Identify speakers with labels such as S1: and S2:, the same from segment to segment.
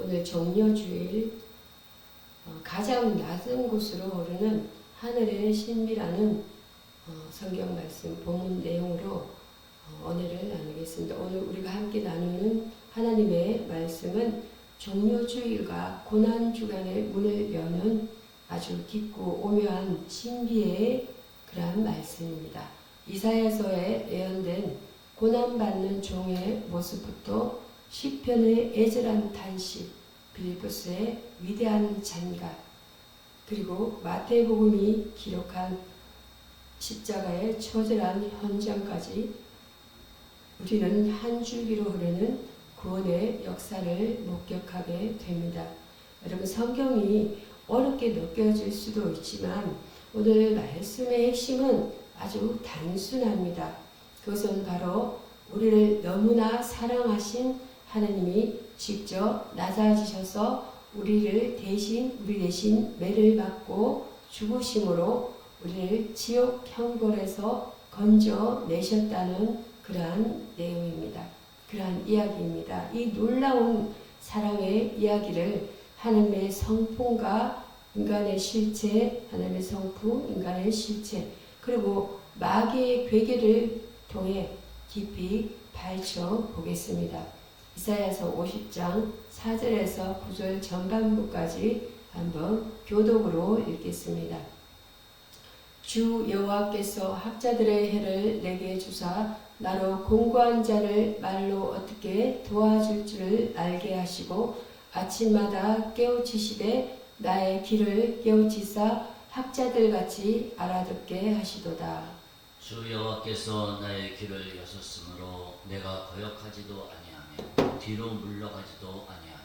S1: 오늘 종려주일 가장 낮은 곳으로 오르는 하늘의 신비라는 성경 말씀 본문 내용으로 은혜를 나누겠습니다. 오늘 우리가 함께 나누는 하나님의 말씀은 종려주일과 고난주간의 문을 여는 아주 깊고 오묘한 신비의 그러한 말씀입니다. 이사야서에 예언된 고난받는 종의 모습부터 시편의 애절한 탄식, 빌립보스의 위대한 잔가, 그리고 마태복음이 기록한 십자가의 처절한 현장까지 우리는 한 줄기로 흐르는 구원의 역사를 목격하게 됩니다. 여러분, 성경이 어렵게 느껴질 수도 있지만 오늘 말씀의 핵심은 아주 단순합니다. 그것은 바로 우리를 너무나 사랑하신 하나님이 직접 낮아지셔서 우리 대신 매를 받고 죽으심으로 우리를 지옥 형벌에서 건져내셨다는 그러한 내용입니다. 그러한 이야기입니다. 이 놀라운 사랑의 이야기를 하나님의 성품과 인간의 실체, 하나님의 성품, 인간의 실체, 그리고 마귀의 괴계를 통해 깊이 파헤쳐 보겠습니다. 이사야서 50장 4절에서 9절 전반부까지 한번 교독으로 읽겠습니다. 주 여호와께서 학자들의 해를 내게 주사 나로 공고한 자를 말로 어떻게 도와줄 줄을 알게 하시고 아침마다 깨우치시되 나의 길을 깨우치사 학자들같이 알아듣게 하시도다.
S2: 주 여호와께서 나의 길을 여섰으므로 내가 거역하지도 아니하며 뒤로 물러가지도 아니하며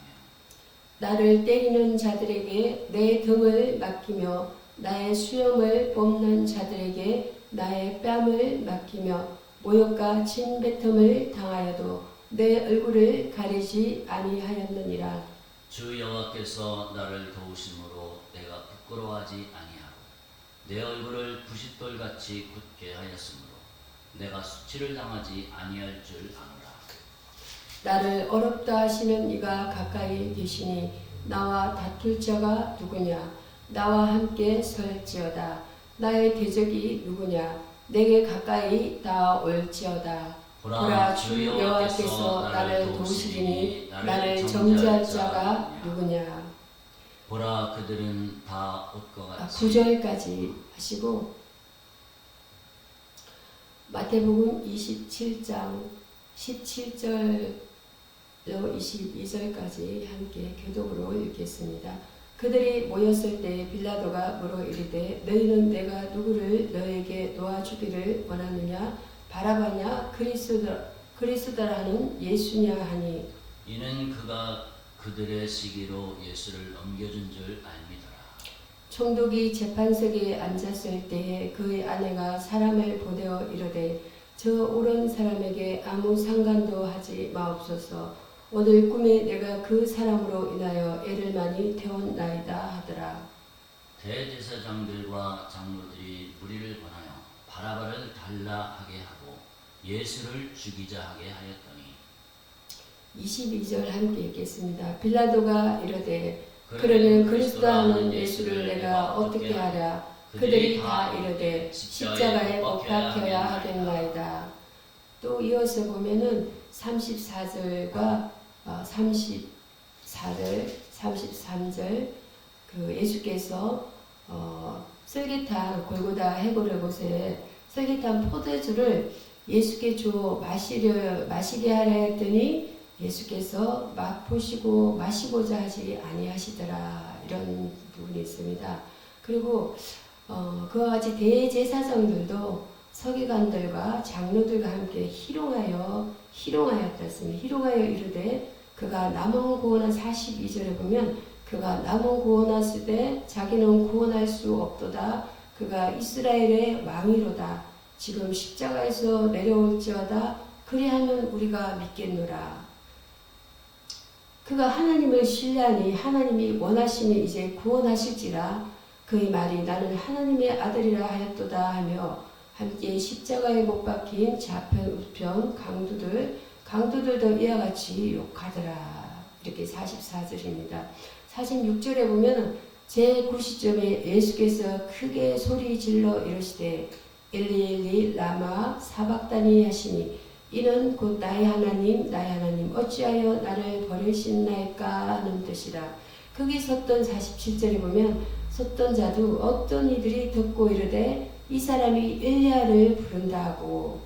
S1: 나를 때리는 자들에게 내 등을 맡기며 나의 수염을 뽑는 자들에게 나의 뺨을 맡기며 모욕과 침뱉음을 당하여도 내 얼굴을 가리지 아니하였느니라.
S2: 주 여호와께서 나를 도우심으로 내가 부끄러워하지 아니하고 내 얼굴을 부싯돌같이 굳게 하였으므로 내가 수치를 당하지 아니할 줄 아노라.
S1: 나를 어렵다 하시는 이가 가까이 계시니 나와 다툴 자가 누구냐? 나와 함께 설지어다. 나의 대적이 누구냐? 내게 가까이 나올지어다. 보라, 주 여호와께서 나를 도우시리니 나를 정죄할 자가 누구냐?
S2: 보라, 그들은 다 옷과 같이
S1: 9절까지 하시고 마태복음 27장 17절로 22절까지 함께 교독으로 읽겠습니다. 그들이 모였을 때 빌라도가 물어 이르되 너희는 내가 누구를 너에게 놓아주기를 원하느냐? 바라바냐? 그리스도라는 예수냐 하니
S2: 이는 그가 그들의 시기로 예수를 넘겨준 줄 알미더라.
S1: 총독이 재판석에 앉았을 때에 그의 아내가 사람을 보내어 이르되 저 옳은 사람에게 아무 상관도 하지 마옵소서. 오늘 꿈에 내가 그 사람으로 인하여 애를 많이 태웠나이다 하더라.
S2: 대제사장들과 장로들이 무리를 권하여 바라바를 달라 하게 하고 예수를 죽이자 하게 하였더니
S1: 22절 함께 읽겠습니다. 빌라도가 이르되 그러면 그리스도라는 예수를 내가 어떻게 하랴? 그들이 다 이르되 십자가에 못 박혀야 하겠나이다. 또 이어서 보면은 34절과 34절, 33절 그 예수께서 설계탄 골고다 해골의 곳에 설계탄 포도주를 예수께 줘 마시게 하려 했더니 예수께서 마시고자 하지 아니하시더라. 이런 부분이 있습니다. 그리고 그와 같이 대제사장들도 서기관들과 장로들과 함께 희롱하였다 했습니다. 희롱하여 이르되 그가 남은 구원한 42절에 보면 그가 남은 구원하실 때 자기는 구원할 수 없도다. 그가 이스라엘의 왕이로다. 지금 십자가에서 내려올지어다. 그리하면 우리가 믿겠노라. 그가 하나님을 신뢰하니 하나님이 원하시면 이제 구원하실지라. 그의 말이 나는 하나님의 아들이라 하였도다 하며 함께 십자가에 못 박힌 좌편 우편 강도들도 이와 같이 욕하더라. 이렇게 44절입니다. 46절에 보면 제90점에 예수께서 크게 소리 질러 이르시되 엘리 엘리 라마 사박다니 하시니 이는 곧 나의 하나님 어찌하여 나를 버리셨나이까 하는 뜻이라. 거기 섰던 47절에 보면 섰던 자도 어떤 이들이 듣고 이르되 이 사람이 엘리야를 부른다 하고,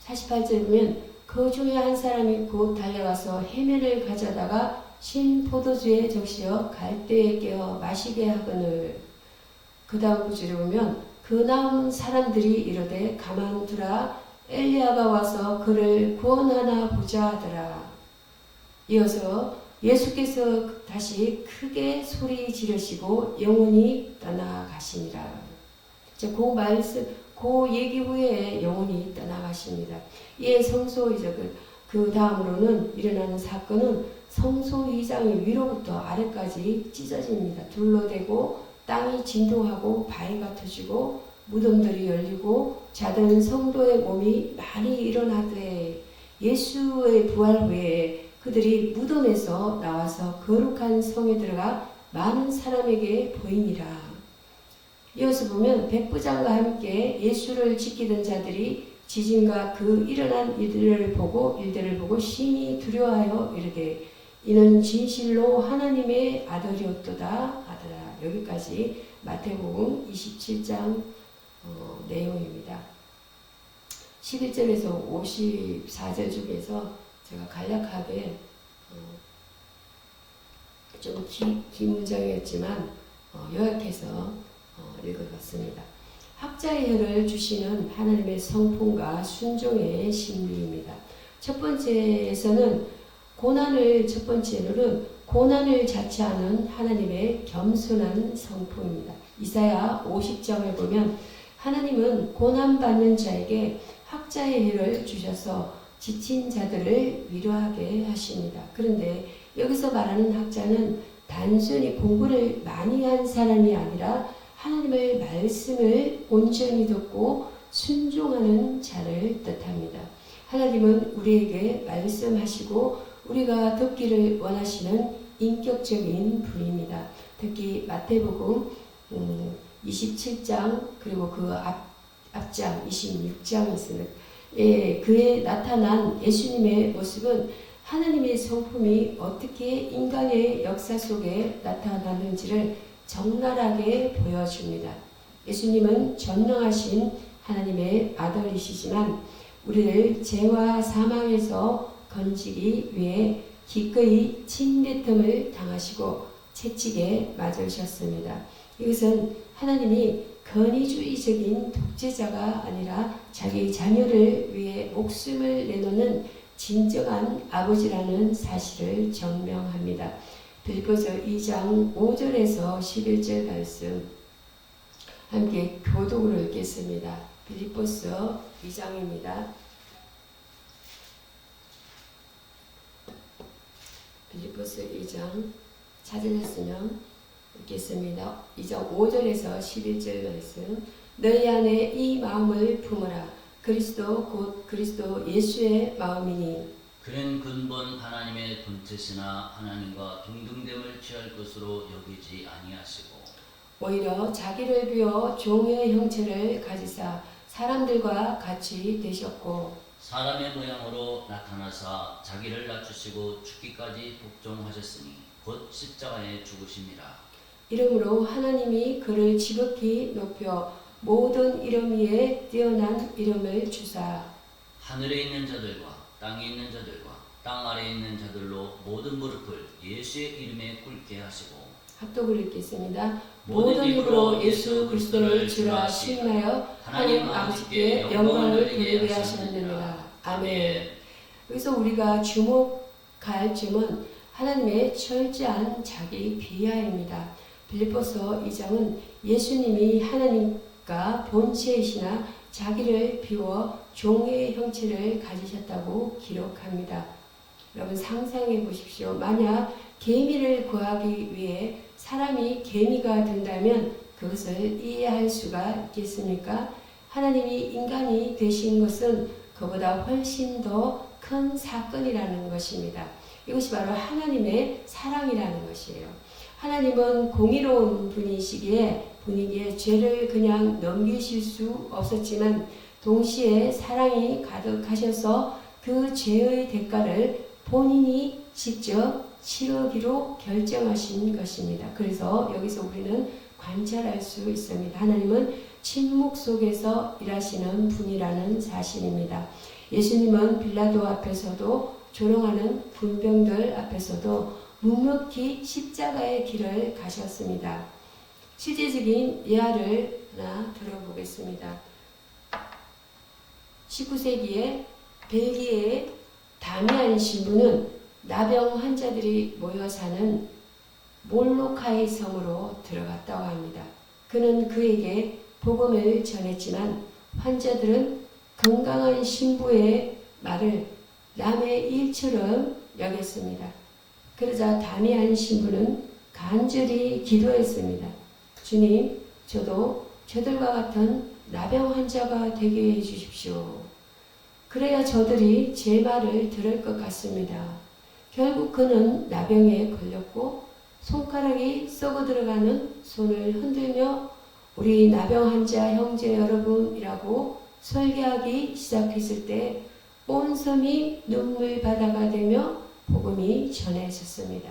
S1: 48절에 보면 그 중에 한 사람이 곧 달려가서 해면을 가져다가 신 포도주에 적시어 갈대에 깨어 마시게 하거늘. 그 다음 구절에 보면 그 나온 사람들이 이르되 가만두라 엘리야가 와서 그를 구원하나 보자 하더라. 이어서 예수께서 다시 크게 소리 지르시고 영원히 떠나가시니라. 그 말씀, 그 얘기 후에 영원히 떠나가십니다. 이에 성소이죠. 그 다음으로는 일어나는 사건은 성소의장의 위로부터 아래까지 찢어집니다. 둘러대고 땅이 진동하고 바위가 터지고 무덤들이 열리고 자던 성도의 몸이 많이 일어나되, 예수의 부활 후에 그들이 무덤에서 나와서 거룩한 성에 들어가 많은 사람에게 보이니라. 이어서 보면 백부장과 함께 예수를 지키던 자들이 지진과 그 일어난 일들을 보고 심히 두려워하여 이르되 이는 진실로 하나님의 아들이었도다 하더라. 여기까지 마태복음 27장 내용입니다. 11절에서 54절 중에서 제가 간략하게 좀 긴 문장이었지만 요약해서 읽어봤습니다. 학자의 혀를 주시는 하나님의 성품과 순종의 신비입니다. 첫 번째로는 고난을 자처하는 하나님의 겸손한 성품입니다. 이사야 50장을 보면 하나님은 고난받는 자에게 학자의 혀를 주셔서 지친 자들을 위로하게 하십니다. 그런데 여기서 말하는 학자는 단순히 공부를 많이 한 사람이 아니라 하나님의 말씀을 온전히 듣고 순종하는 자를 뜻합니다. 하나님은 우리에게 말씀하시고 우리가 듣기를 원하시는 인격적인 분입니다. 특히 마태복음 27장 그리고 그 앞장 26장에 있습니다. 그에 나타난 예수님의 모습은 하나님의 성품이 어떻게 인간의 역사 속에 나타나는지를 적나라하게 보여줍니다. 예수님은 전능하신 하나님의 아들이시지만 우리를 죄와 사망에서 건지기 위해 기꺼이 침뱉음을 당하시고 채찍에 맞으셨습니다. 이것은 하나님이 권위주의적인 독재자가 아니라 자기 자녀를 위해 목숨을 내놓는 진정한 아버지라는 사실을 증명합니다. 빌립보서 2장 5절에서 11절 말씀 함께 교독으로 읽겠습니다. 빌립보서 2장입니다. 빌립보서 2장 찾으셨으면 읽겠습니다. 2장 5절에서 11절 말씀. 너희 안에 이 마음을 품어라. 그리스도 곧 그리스도 예수의 마음이니
S2: 그는 근본 하나님의 본체시나 하나님과 동등됨을 취할 것으로 여기지 아니하시고
S1: 오히려 자기를 비워 종의 형체를 가지사 사람들과 같이 되셨고
S2: 사람의 모양으로 나타나사 자기를 낮추시고 죽기까지 복종하셨으니 곧 십자가에 죽으심이라.
S1: 이러므로 하나님이 그를 지극히 높여 모든 이름 위에 뛰어난 이름을 주사
S2: 하늘에 있는 자들과 땅에 있는 자들과 땅 아래에 있는 자들로 모든 무릎을 예수의 이름에 꿇게 하시고
S1: 합독을 읽겠습니다.
S2: 모든 입으로
S1: 예수 그리스도를 주라 시인하여 하나님 아버지께 영광을 돌리게 하시느니라. 아멘. 여기서 우리가 주목할 점은 하나님의 철저한 자기 비하입니다. 빌립보서 2장은 예수님이 하나님과 본체이시나 자기를 비워 종의 형체를 가지셨다고 기록합니다. 여러분 상상해 보십시오. 만약 개미를 구하기 위해 사람이 개미가 된다면 그것을 이해할 수가 있겠습니까? 하나님이 인간이 되신 것은 그보다 훨씬 더 큰 사건이라는 것입니다. 이것이 바로 하나님의 사랑이라는 것이에요. 하나님은 공의로운 분이시기에 죄를 그냥 넘기실 수 없었지만 동시에 사랑이 가득하셔서 그 죄의 대가를 본인이 직접 치르기로 결정하신 것입니다. 그래서 여기서 우리는 관찰할 수 있습니다. 하나님은 침묵 속에서 일하시는 분이라는 사실입니다. 예수님은 빌라도 앞에서도 조롱하는 군병들 앞에서도 묵묵히 십자가의 길을 가셨습니다. 실제적인 예화를 하나 들어보겠습니다. 19세기에 벨기에의 다미안 신부는 나병 환자들이 모여 사는 몰로카이 섬으로 들어갔다고 합니다. 그는 그에게 복음을 전했지만 환자들은 건강한 신부의 말을 남의 일처럼 여겼습니다. 그러자 다미안 신부는 간절히 기도했습니다. 주님, 저도 저들과 같은 나병 환자가 되게 해주십시오. 그래야 저들이 제 말을 들을 것 같습니다. 결국 그는 나병에 걸렸고 손가락이 썩어 들어가는 손을 흔들며 우리 나병 환자 형제 여러분이라고 설교하기 시작했을 때 온 섬이 눈물 바다가 되며 복음이 전해졌습니다.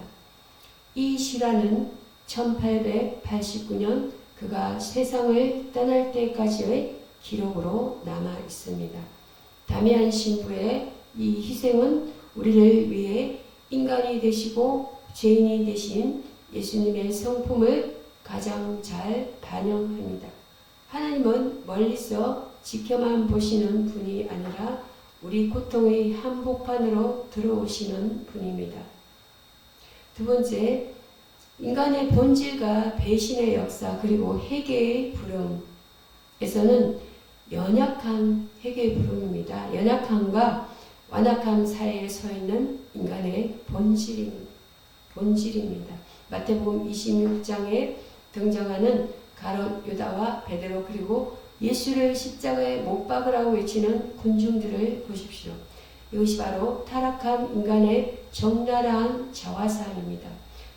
S1: 이 실화는 1889년 그가 세상을 떠날 때까지의 기록으로 남아 있습니다. 다미안 신부의 이 희생은 우리를 위해 인간이 되시고 죄인이 되신 예수님의 성품을 가장 잘 반영합니다. 하나님은 멀리서 지켜만 보시는 분이 아니라 우리 고통의 한복판으로 들어오시는 분입니다. 두 번째, 인간의 본질과 배신의 역사 그리고 회개의 부름에서는 연약한 회개의 부름입니다. 연약함과 완악함 사이에 서 있는 인간의 본질입니다. 마태복음 26장에 등장하는 가롯 유다와 베드로 그리고 예수를 십자가에 못 박으라고 외치는 군중들을 보십시오. 이것이 바로 타락한 인간의 적나라한 자화상입니다.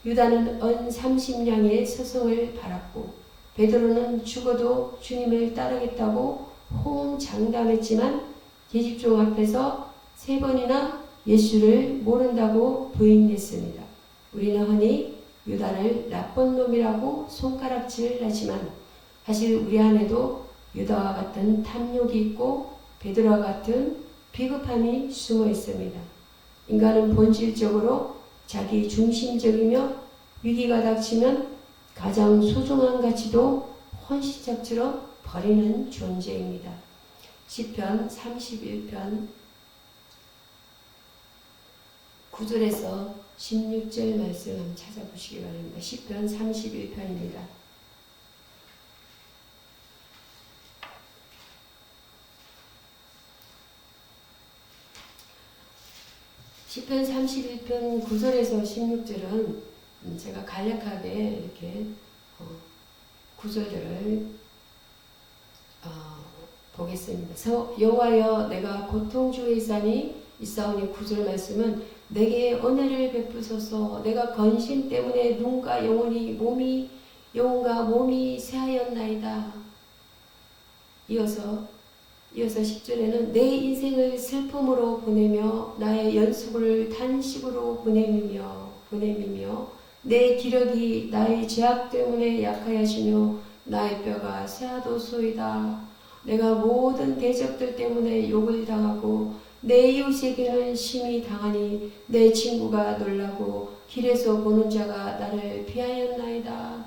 S1: 유다는 언 30냥의 서성을 바랐고 베드로는 죽어도 주님을 따르겠다고 호응장담했지만 계집종 앞에서 3번이나 예수를 모른다고 부인했습니다. 우리는 흔히 유다를 나쁜 놈이라고 손가락질 하지만 사실 우리 안에도 유다와 같은 탐욕이 있고 베드로와 같은 비겁함이 숨어 있습니다. 인간은 본질적으로 자기 중심적이며 위기가 닥치면 가장 소중한 가치도 헌신짝처럼 버리는 존재입니다. 시편 31편 9절에서 16절 말씀 한번 찾아보시기 바랍니다. 시편 31편입니다. 시편 31편 9절에서 16절은 제가 간략하게 이렇게 구절들을 보겠습니다. 여호와여 내가 고통 중에 있사오니 9절 말씀은 내게 은혜를 베푸소서. 내가 건심 때문에 눈과 영혼과 몸이 쇠하였나이다. 이어서 10절에는 내 인생을 슬픔으로 보내며 나의 연수를 탄식으로 보내미며 내 기력이 나의 죄악 때문에 약하여지며 나의 뼈가 쇠하도소이다. 내가 모든 대적들 때문에 욕을 당하고 내 이웃에게는 심히 당하니 내 친구가 놀라고 길에서 보는 자가 나를 피하였나이다.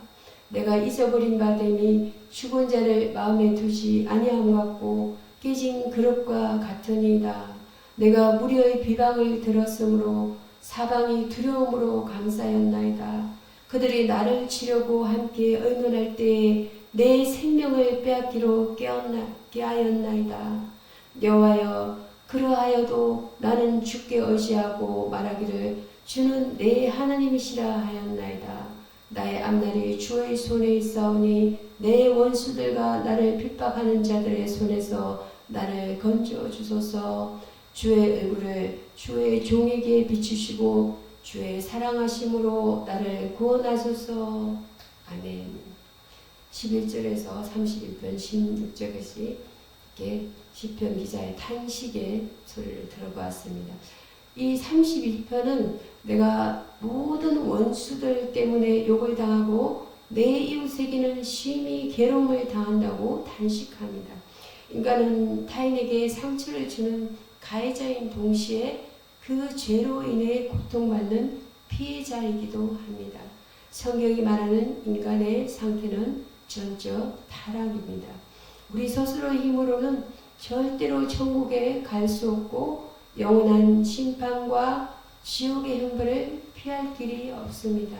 S1: 내가 잊어버린 바 됨이 죽은 자를 마음에 두지 아니함 같고 깨진 그릇과 같으니이다. 내가 무리의 비방을 들었으므로 사방이 두려움으로 감싸였나이다. 그들이 나를 치려고 함께 의논할 때에 내 생명을 빼앗기로 깨하였나이다. 여호와여 그러하여도 나는 주께 의지하고 말하기를 주는 내 하나님이시라 하였나이다. 나의 앞날이 주의 손에 있사오니 내 원수들과 나를 핍박하는 자들의 손에서 나를 건져 주소서. 주의 얼굴을 주의 종에게 비추시고 주의 사랑하심으로 나를 구원하소서. 아멘. 11절에서 31편 16절까지 이렇게 시편 기자의 탄식의 소리를 들어보았습니다. 이 31편은 내가 모든 원수들 때문에 욕을 당하고 내 이웃에게는 심히 괴로움을 당한다고 탄식합니다. 인간은 타인에게 상처를 주는 가해자인 동시에 그 죄로 인해 고통받는 피해자이기도 합니다. 성경이 말하는 인간의 상태는 전적 타락입니다. 우리 스스로의 힘으로는 절대로 천국에 갈 수 없고 영원한 심판과 지옥의 형벌을 피할 길이 없습니다.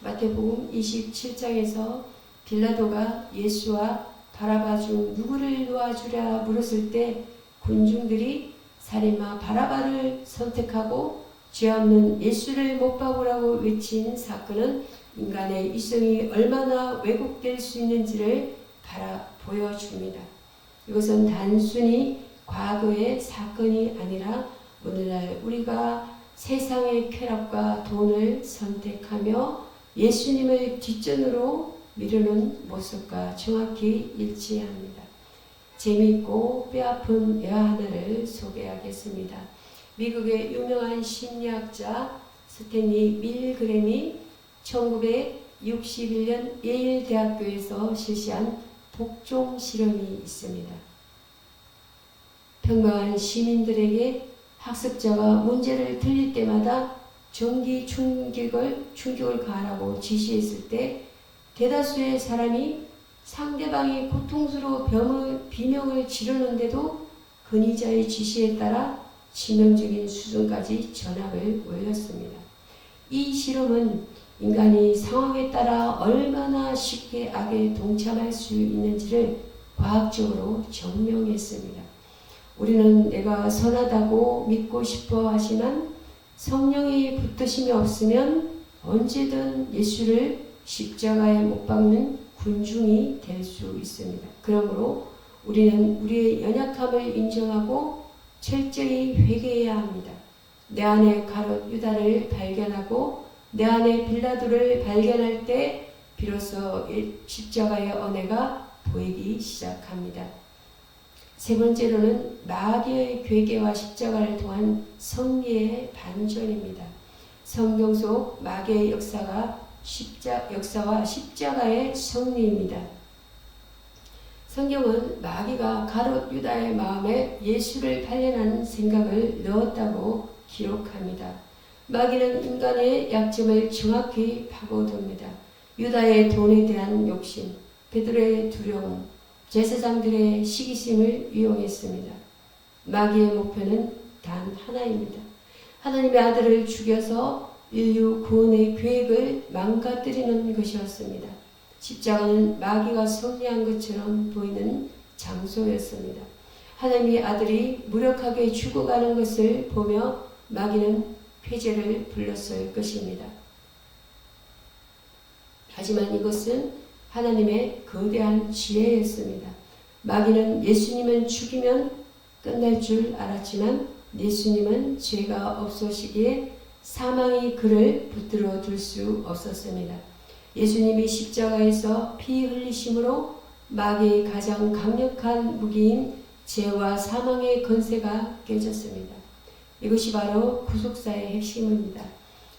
S1: 마태복음 27장에서 빌라도가 예수와 바라바 중 누구를 놓아주랴 물었을 때 군중들이 살인마 바라바를 선택하고 죄 없는 예수를 못 박으라고 외친 사건은 인간의 이성이 얼마나 왜곡될 수 있는지를 보여줍니다. 이것은 단순히 과거의 사건이 아니라 오늘날 우리가 세상의 쾌락과 돈을 선택하며 예수님을 뒷전으로 미루는 모습과 정확히 일치합니다. 재미있고 뼈아픈 예화 하나를 소개하겠습니다. 미국의 유명한 심리학자 스탠리 밀그램이 1961년 예일 대학교에서 실시한 복종 실험이 있습니다. 평범한 시민들에게 학습자가 문제를 틀릴 때마다 전기 충격을 가하라고 지시했을 때 대다수의 사람이 상대방이 고통스러워 비명을 지르는데도 권위자의 지시에 따라 치명적인 수준까지 전압을 올렸습니다. 이 실험은 인간이 상황에 따라 얼마나 쉽게 악에 동참할 수 있는지를 과학적으로 증명했습니다. 우리는 내가 선하다고 믿고 싶어 하지만 성령의 붙드심이 없으면 언제든 예수를 십자가에 못 박는 군중이 될 수 있습니다. 그러므로 우리는 우리의 연약함을 인정하고 철저히 회개해야 합니다. 내 안에 가롯 유다를 발견하고 내 안에 빌라도를 발견할 때 비로소 십자가의 은혜가 보이기 시작합니다. 세 번째로는 마귀의 괴계와 십자가를 통한 성리의 반전입니다. 성경 속 마귀의 역사와 십자가의 성리입니다. 성경은 마귀가 가롯 유다의 마음에 예수를 발견하는 생각을 넣었다고 기록합니다. 마귀는 인간의 약점을 정확히 파고듭니다. 유다의 돈에 대한 욕심, 베드로의 두려움, 제사장들의 시기심을 이용했습니다. 마귀의 목표는 단 하나입니다. 하나님의 아들을 죽여서 인류 구원의 계획을 망가뜨리는 것이었습니다. 십자가는 마귀가 승리한 것처럼 보이는 장소였습니다. 하나님의 아들이 무력하게 죽어가는 것을 보며 마귀는 쾌재를 불렀을 것입니다. 하지만 이것은 하나님의 거대한 지혜였습니다. 마귀는 예수님은 죽이면 끝날 줄 알았지만 예수님은 죄가 없으시기에 사망이 그를 붙들어 둘 수 없었습니다. 예수님이 십자가에서 피 흘리심으로 마귀의 가장 강력한 무기인 죄와 사망의 권세가 깨졌습니다. 이것이 바로 구속사의 핵심입니다.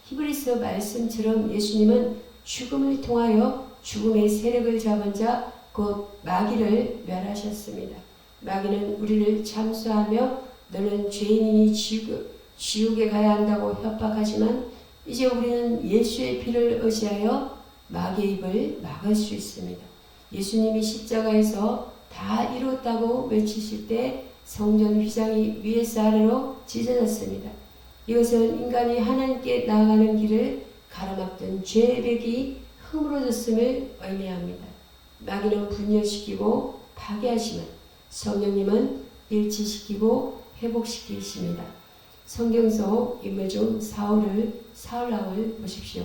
S1: 히브리서 말씀처럼 예수님은 죽음을 통하여 죽음의 세력을 잡은 자 곧 마귀를 멸하셨습니다. 마귀는 우리를 참수하며 너는 죄인이니 지옥에 가야 한다고 협박하지만 이제 우리는 예수의 피를 의지하여 마귀의 입을 막을 수 있습니다. 예수님이 십자가에서 다 이뤘다고 외치실 때 성전 휘장이 위에서 아래로 찢어졌습니다. 이것은 인간이 하나님께 나아가는 길을 가로막던 죄의 벽이 허물어졌음을 의미합니다. 마귀는 분열시키고 파괴하시면 성령님은 일치시키고 회복시키십니다. 성경 속 인물 중 사울왕을 보십시오.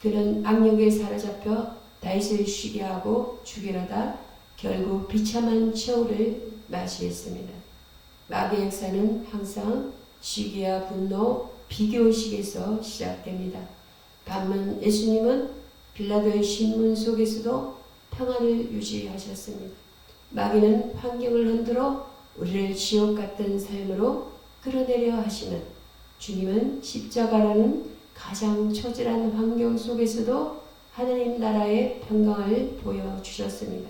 S1: 그는 악령에 사로잡혀 다윗을 쉬게 하고 죽이려다 결국 비참한 최후를 맞이했습니다. 마귀의 역사는 항상 시기와 분노, 비교의식에서 시작됩니다. 반면 예수님은 빌라도의 신문 속에서도 평안을 유지하셨습니다. 마귀는 환경을 흔들어 우리를 지옥 같은 삶으로 끌어내려 하시는 주님은 십자가라는 가장 처절한 환경 속에서도 하나님 나라의 평강을 보여주셨습니다.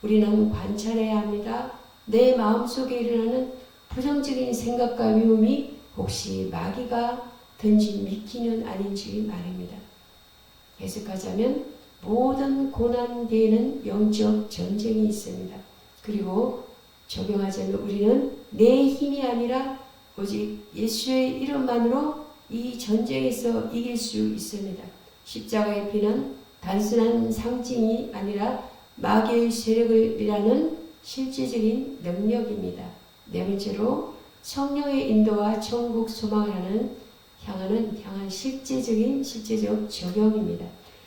S1: 우리는 관찰해야 합니다. 내 마음속에 일어나는 부정적인 생각과 위험이 혹시 마귀가 던진 미끼는 아닌지 말입니다. 해석하자면 모든 고난 뒤에는 영적 전쟁이 있습니다. 그리고 적용하자면 우리는 내 힘이 아니라 오직 예수의 이름만으로 이 전쟁에서 이길 수 있습니다. 십자가의 피는 단순한 상징이 아니라 마귀의 세력을 밀하는 실제적인 능력입니다. 네 번째로 성령의 인도와 천국 소망을 향한 실제적 적용입니다.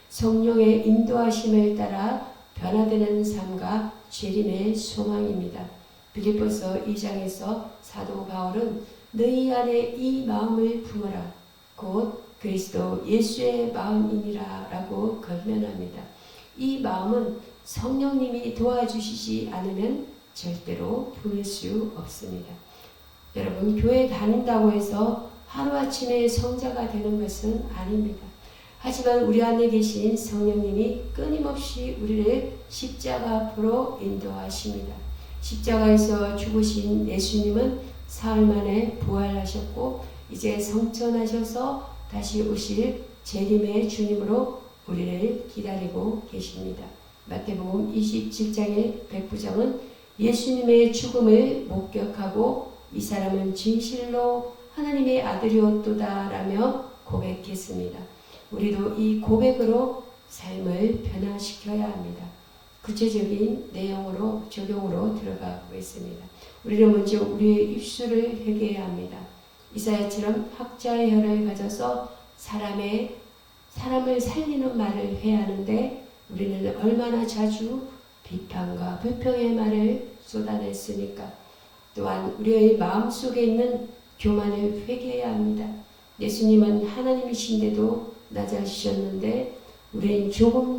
S1: 성령의 인도하심을 따라 변화되는 삶과 재림의 소망입니다. 빌립보서 2장에서 사도 바울은 너희 안에 이 마음을 품어라 곧 그리스도 예수의 마음이니라 라고 권면합니다. 이 마음은 성령님이 도와주시지 않으면 절대로 품을 수 없습니다. 여러분, 교회 다닌다고 해서 하루아침에 성자가 되는 것은 아닙니다. 하지만 우리 안에 계신 성령님이 끊임없이 우리를 십자가 앞으로 인도하십니다. 십자가에서 죽으신 예수님은 사흘 만에 부활하셨고 이제 성천하셔서 다시 오실 재림의 주님으로 우리를 기다리고 계십니다. 마태복음 27장의 백부장은 예수님의 죽음을 목격하고 이 사람은 진실로 하나님의 아들이었도다 라며 고백했습니다. 우리도 이 고백으로 삶을 변화시켜야 합니다. 구체적인 내용으로 적용으로 들어가 보겠습니다. 우리는 먼저 우리의 입술을 회개해야 합니다. 이사야처럼 학자의 혀를 가져서 사람을 살리는 말을 해야 하는데 우리는 얼마나 자주 비판과 불평의 말을 쏟아냈습니까? 또한 우리의 마음속에 있는 교만을 회개해야 합니다. 예수님은 하나님이신데도 낮아지셨는데 우리는 조금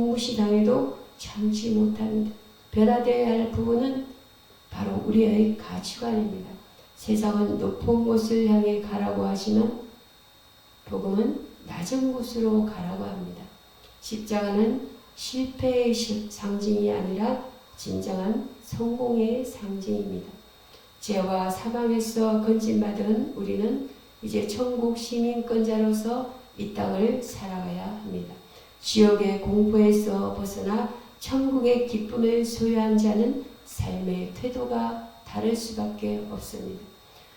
S1: 무시당해도 참지 못합니다. 변화되어야 할 부분은 바로 우리의 가치관입니다. 세상은 높은 곳을 향해 가라고 하지만 복음은 낮은 곳으로 가라고 합니다. 십자가는 실패의 상징이 아니라 진정한 성공의 상징입니다. 죄와 사망에서 건진받은 우리는 이제 천국 시민권자로서 이 땅을 살아가야 합니다. 지옥의 공포에서 벗어나 천국의 기쁨을 소유한 자는 삶의 태도가 다를 수밖에 없습니다.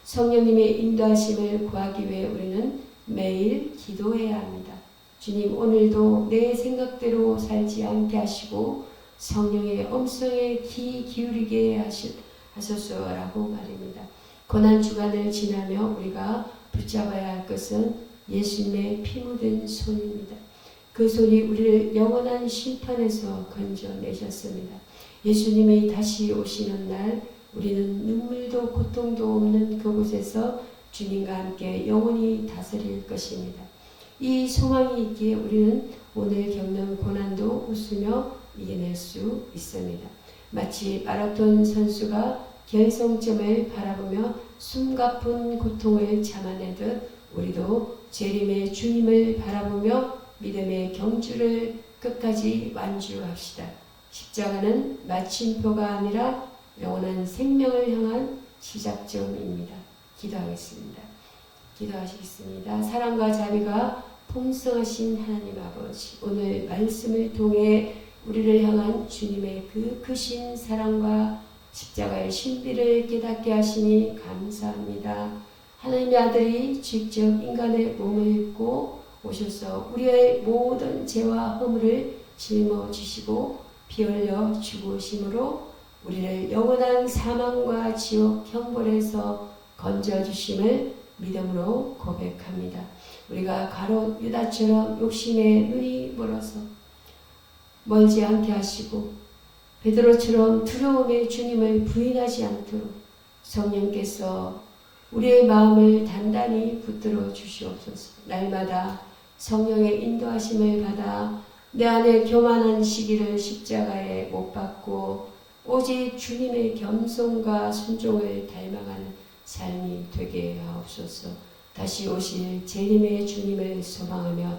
S1: 성령님의 인도하심을 구하기 위해 우리는 매일 기도해야 합니다. 주님, 오늘도 내 생각대로 살지 않게 하시고 성령의 음성에 귀 기울이게 하소서라고 말입니다. 고난주간을 지나며 우리가 붙잡아야 할 것은 예수님의 피 묻은 손입니다. 그 손이 우리를 영원한 심판에서 건져내셨습니다. 예수님이 다시 오시는 날 우리는 눈물도 고통도 없는 그곳에서 주님과 함께 영원히 다스릴 것입니다. 이 소망이 있기에 우리는 오늘 겪는 고난도 웃으며 이겨낼 수 있습니다. 마치 마라톤 선수가 결승점을 바라보며 숨가쁜 고통을 참아내듯 우리도 재림의 주님을 바라보며 믿음의 경주를 끝까지 완주합시다. 십자가는 마침표가 아니라 영원한 생명을 향한 시작점입니다. 기도하겠습니다. 기도하시겠습니다. 사랑과 자비가 풍성하신 하나님 아버지, 오늘 말씀을 통해 우리를 향한 주님의 그 크신 사랑과 십자가의 신비를 깨닫게 하시니 감사합니다. 하나님의 아들이 직접 인간의 몸을 입고 오셔서 우리의 모든 죄와 허물을 짊어지시고 피 흘려 죽으심으로 우리를 영원한 사망과 지옥 형벌에서 건져주심을 믿음으로 고백합니다. 우리가 가롯 유다처럼 욕심에 눈이 멀어서 멀지 않게 하시고 베드로처럼 두려움의 주님을 부인하지 않도록 성령께서 우리의 마음을 단단히 붙들어 주시옵소서. 날마다 성령의 인도하심을 받아 내 안에 교만한 시기를 십자가에 못 박고 오직 주님의 겸손과 순종을 닮아가는 삶이 되게 하옵소서. 다시 오실 재림의 주님을 소망하며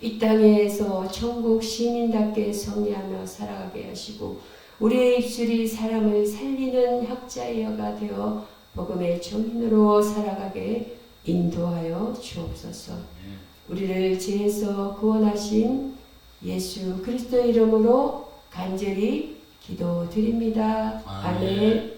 S1: 이 땅에서 천국 시민답게 성리하며 살아가게 하시고 우리의 입술이 사람을 살리는 학자여가 되어 복음의 증인으로 살아가게 인도하여 주옵소서. 우리를 죄에서 구원하신 예수 그리스도 이름으로 간절히 기도드립니다.
S2: 아멘.
S1: 아멘.